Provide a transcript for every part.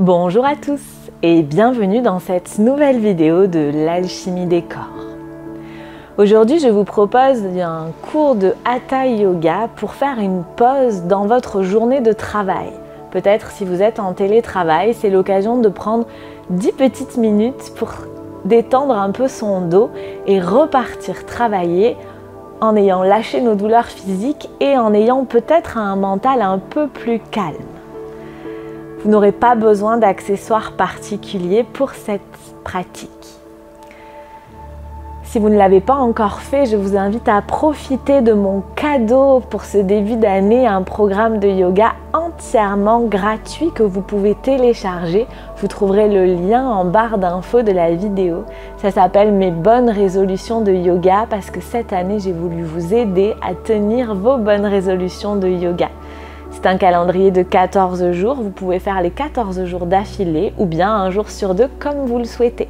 Bonjour à tous et bienvenue dans cette nouvelle vidéo de l'alchimie des corps. Aujourd'hui, je vous propose un cours de Hatha Yoga pour faire une pause dans votre journée de travail. Peut-être si vous êtes en télétravail, c'est l'occasion de prendre 10 petites minutes pour détendre un peu son dos et repartir travailler en ayant lâché nos douleurs physiques et en ayant peut-être un mental un peu plus calme. Vous n'aurez pas besoin d'accessoires particuliers pour cette pratique. Si vous ne l'avez pas encore fait, je vous invite à profiter de mon cadeau pour ce début d'année, un programme de yoga entièrement gratuit que vous pouvez télécharger. Vous trouverez le lien en barre d'infos de la vidéo. Ça s'appelle Mes bonnes résolutions de yoga parce que cette année, j'ai voulu vous aider à tenir vos bonnes résolutions de yoga. C'est un calendrier de 14 jours, vous pouvez faire les 14 jours d'affilée ou bien un jour sur deux comme vous le souhaitez.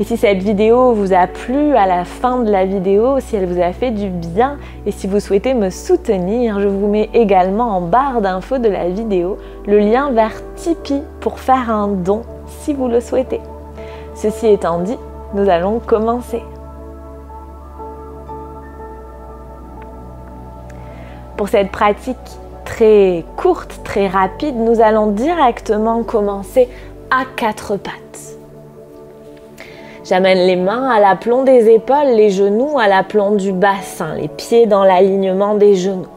Et si cette vidéo vous a plu à la fin de la vidéo, si elle vous a fait du bien et si vous souhaitez me soutenir, je vous mets également en barre d'infos de la vidéo le lien vers Tipeee pour faire un don si vous le souhaitez. Ceci étant dit, nous allons commencer. Pour cette pratique très courte, très rapide, nous allons directement commencer à quatre pattes. J'amène les mains à l'aplomb des épaules, les genoux à l'aplomb du bassin, les pieds dans l'alignement des genoux.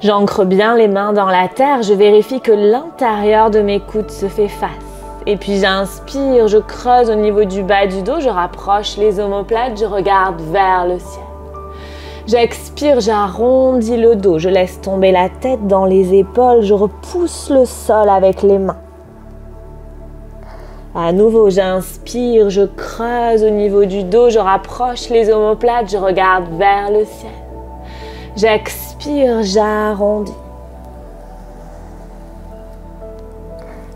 J'ancre bien les mains dans la terre, je vérifie que l'intérieur de mes coudes se fait face. Et puis j'inspire, je creuse au niveau du bas du dos, je rapproche les omoplates, je regarde vers le ciel. J'expire, j'arrondis le dos, je laisse tomber la tête dans les épaules, je repousse le sol avec les mains. À nouveau, j'inspire, je creuse au niveau du dos, je rapproche les omoplates, je regarde vers le ciel. J'expire, j'arrondis.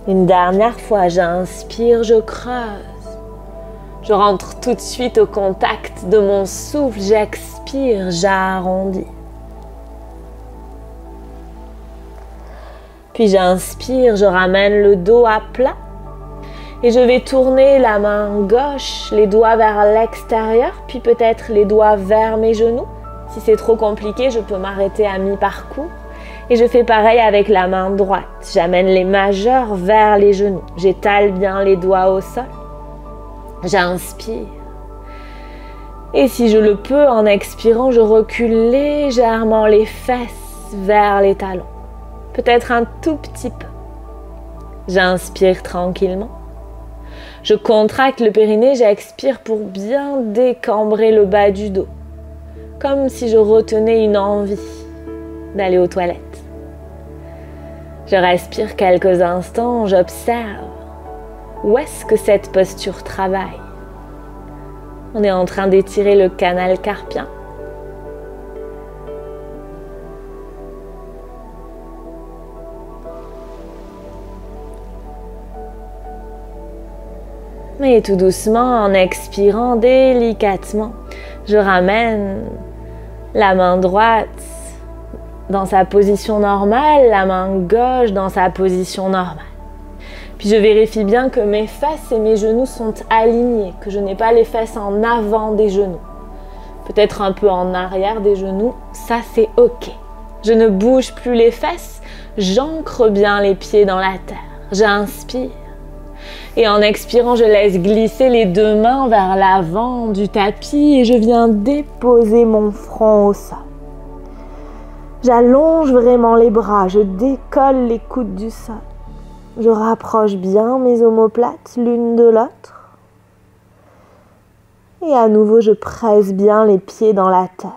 Une dernière fois, j'inspire, je creuse. Je rentre tout de suite au contact de mon souffle, j'expire, j'arrondis. Puis j'inspire, je ramène le dos à plat. Et je vais tourner la main gauche, les doigts vers l'extérieur, puis peut-être les doigts vers mes genoux. Si c'est trop compliqué, je peux m'arrêter à mi-parcours. Et je fais pareil avec la main droite. J'amène les majeurs vers les genoux. J'étale bien les doigts au sol. J'inspire. Et si je le peux, en expirant, je recule légèrement les fesses vers les talons. Peut-être un tout petit peu. J'inspire tranquillement. Je contracte le périnée, j'expire pour bien décambrer le bas du dos. Comme si je retenais une envie d'aller aux toilettes. Je respire quelques instants, j'observe. Où est-ce que cette posture travaille? On est en train d'étirer le canal carpien. Et tout doucement, en expirant délicatement, je ramène la main droite dans sa position normale, la main gauche dans sa position normale. Puis je vérifie bien que mes fesses et mes genoux sont alignés, que je n'ai pas les fesses en avant des genoux. Peut-être un peu en arrière des genoux, ça c'est ok. Je ne bouge plus les fesses, j'ancre bien les pieds dans la terre. J'inspire. Et en expirant, je laisse glisser les deux mains vers l'avant du tapis et je viens déposer mon front au sol. J'allonge vraiment les bras, je décolle les coudes du sol. Je rapproche bien mes omoplates l'une de l'autre. Et à nouveau, je presse bien les pieds dans la terre.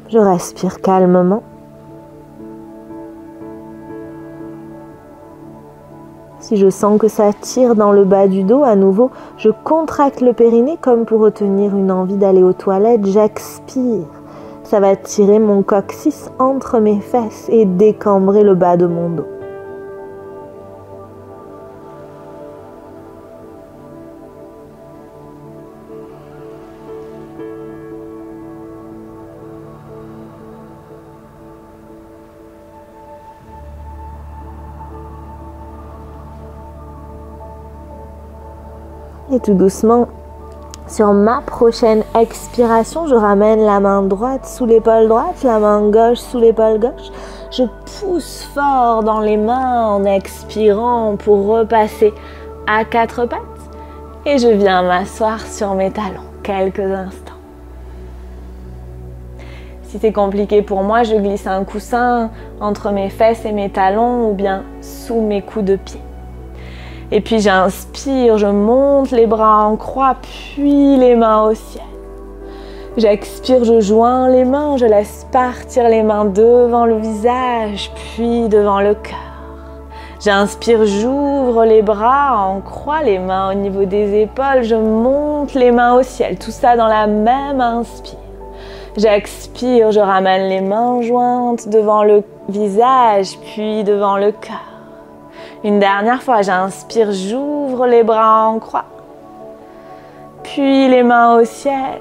Je respire calmement. Si je sens que ça tire dans le bas du dos, à nouveau, je contracte le périnée comme pour retenir une envie d'aller aux toilettes. J'expire. Ça va tirer mon coccyx entre mes fesses et décambrer le bas de mon dos. Et tout doucement, sur ma prochaine expiration, je ramène la main droite sous l'épaule droite, la main gauche sous l'épaule gauche. Je pousse fort dans les mains en expirant pour repasser à 4 pattes. Et je viens m'asseoir sur mes talons quelques instants. Si c'est compliqué pour moi, je glisse un coussin entre mes fesses et mes talons ou bien sous mes coups de pied. Et puis j'inspire, je monte les bras en croix, puis les mains au ciel. J'expire, je joins les mains, je laisse partir les mains devant le visage, puis devant le cœur. J'inspire, j'ouvre les bras en croix, les mains au niveau des épaules, je monte les mains au ciel, tout ça dans la même inspire. J'expire, je ramène les mains jointes devant le visage, puis devant le cœur. Une dernière fois, j'inspire, j'ouvre les bras en croix, puis les mains au ciel.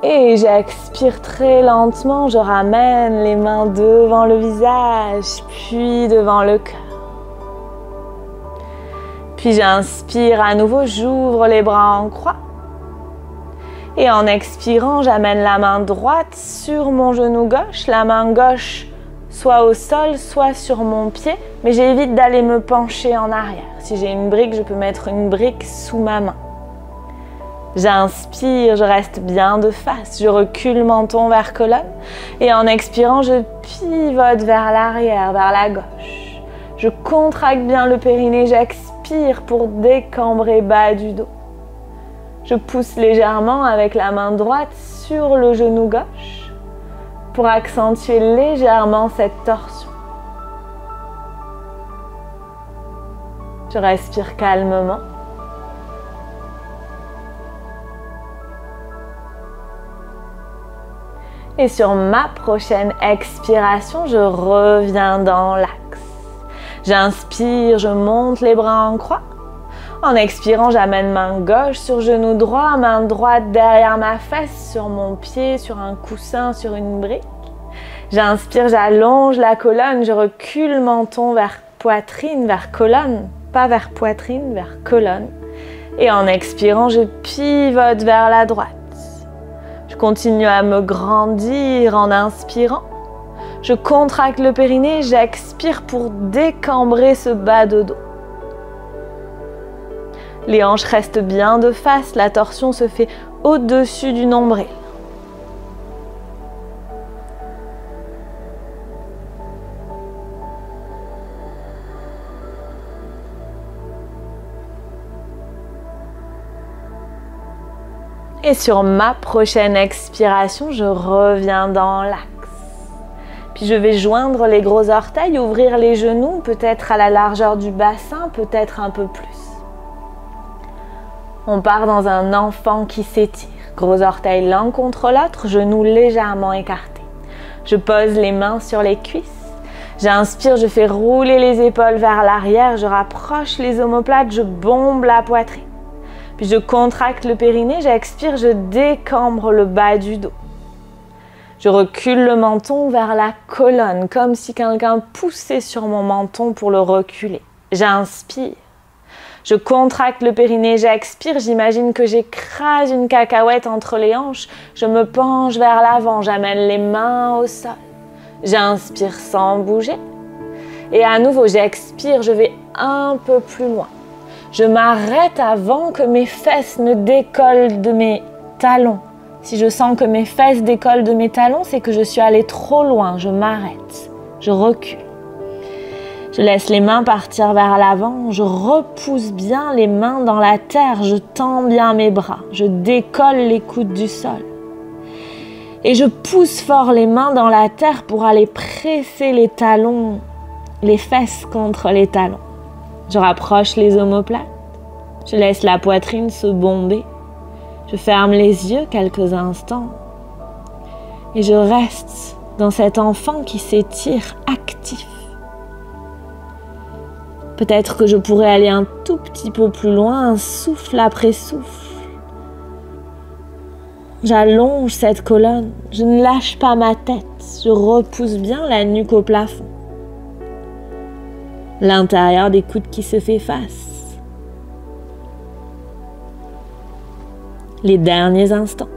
Et j'expire très lentement, je ramène les mains devant le visage, puis devant le cœur. Puis j'inspire à nouveau, j'ouvre les bras en croix. Et en expirant, j'amène la main droite sur mon genou gauche, la main gauche soit au sol, soit sur mon pied, mais j'évite d'aller me pencher en arrière. Si j'ai une brique, je peux mettre une brique sous ma main. J'inspire, je reste bien de face, je recule menton vers colonne et en expirant, je pivote vers l'arrière, vers la gauche. Je contracte bien le périnée, j'expire pour décambrer bas du dos. Je pousse légèrement avec la main droite sur le genou gauche pour accentuer légèrement cette torsion. Je respire calmement. Et sur ma prochaine expiration, je reviens dans l'axe. J'inspire, je monte les bras en croix. En expirant, j'amène main gauche sur genou droit, main droite derrière ma fesse, sur mon pied, sur un coussin, sur une brique. J'inspire, j'allonge la colonne, je recule menton vers poitrine, vers colonne, pas vers poitrine, vers colonne. Et en expirant, je pivote vers la droite. Je continue à me grandir en inspirant. Je contracte le périnée, j'expire pour décambrer ce bas de dos. Les hanches restent bien de face, la torsion se fait au-dessus du nombril. Et sur ma prochaine expiration, je reviens dans l'axe. Puis je vais joindre les gros orteils, ouvrir les genoux, peut-être à la largeur du bassin, peut-être un peu plus. On part dans un enfant qui s'étire. Gros orteils l'un contre l'autre, genoux légèrement écartés. Je pose les mains sur les cuisses. J'inspire, je fais rouler les épaules vers l'arrière, je rapproche les omoplates, je bombe la poitrine. Puis je contracte le périnée, j'expire, je décambre le bas du dos. Je recule le menton vers la colonne, comme si quelqu'un poussait sur mon menton pour le reculer. J'inspire. Je contracte le périnée, j'expire, j'imagine que j'écrase une cacahuète entre les hanches. Je me penche vers l'avant, j'amène les mains au sol. J'inspire sans bouger. Et à nouveau, j'expire, je vais un peu plus loin. Je m'arrête avant que mes fesses ne décollent de mes talons. Si je sens que mes fesses décollent de mes talons, c'est que je suis allée trop loin. Je m'arrête, je recule. Je laisse les mains partir vers l'avant, je repousse bien les mains dans la terre, je tends bien mes bras, je décolle les coudes du sol. Et je pousse fort les mains dans la terre pour aller presser les talons, les fesses contre les talons. Je rapproche les omoplates, je laisse la poitrine se bomber, je ferme les yeux quelques instants et je reste dans cet enfant qui s'étire actif. Peut-être que je pourrais aller un tout petit peu plus loin, souffle après souffle. J'allonge cette colonne, je ne lâche pas ma tête, je repousse bien la nuque au plafond. L'intérieur des coudes qui se fait face. les derniers instants.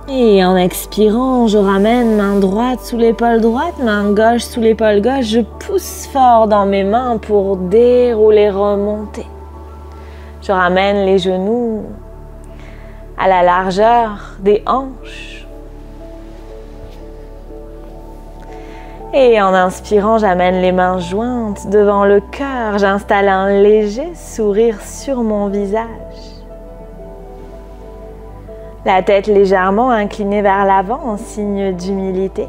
Et en expirant, je ramène main droite sous l'épaule droite, main gauche sous l'épaule gauche. Je pousse fort dans mes mains pour dérouler, remonter. Je ramène les genoux à la largeur des hanches. Et en inspirant, j'amène les mains jointes devant le cœur. J'installe un léger sourire sur mon visage. La tête légèrement inclinée vers l'avant en signe d'humilité.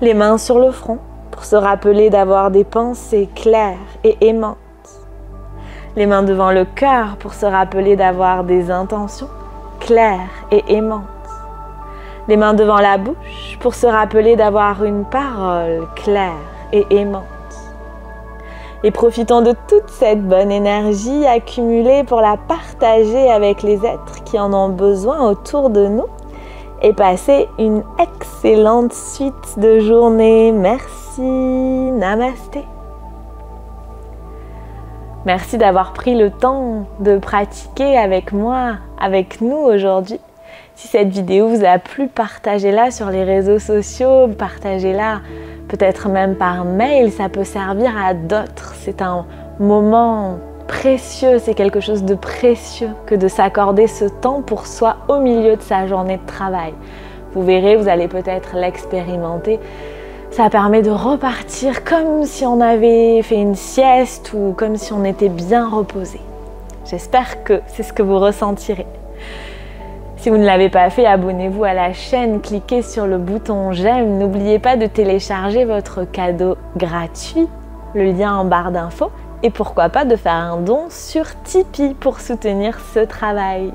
Les mains sur le front pour se rappeler d'avoir des pensées claires et aimantes. Les mains devant le cœur pour se rappeler d'avoir des intentions claires et aimantes. Les mains devant la bouche pour se rappeler d'avoir une parole claire et aimante. Et profitons de toute cette bonne énergie accumulée pour la partager avec les êtres qui en ont besoin autour de nous et passer une excellente suite de journée. Merci, namasté. Merci d'avoir pris le temps de pratiquer avec moi, avec nous aujourd'hui. Si cette vidéo vous a plu, partagez-la sur les réseaux sociaux, partagez-la peut-être même par mail, ça peut servir à d'autres. C'est un moment précieux, c'est quelque chose de précieux que de s'accorder ce temps pour soi au milieu de sa journée de travail. Vous verrez, vous allez peut-être l'expérimenter. Ça permet de repartir comme si on avait fait une sieste ou comme si on était bien reposé. J'espère que c'est ce que vous ressentirez. Si vous ne l'avez pas fait, abonnez-vous à la chaîne, cliquez sur le bouton j'aime. N'oubliez pas de télécharger votre cadeau gratuit, le lien en barre d'infos. Et pourquoi pas de faire un don sur Tipeee pour soutenir ce travail.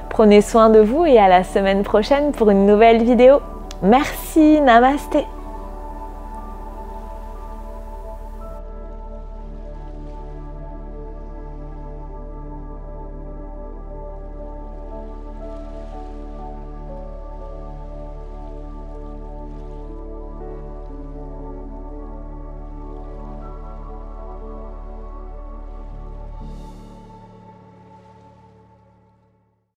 Prenez soin de vous et à la semaine prochaine pour une nouvelle vidéo. Merci, namasté.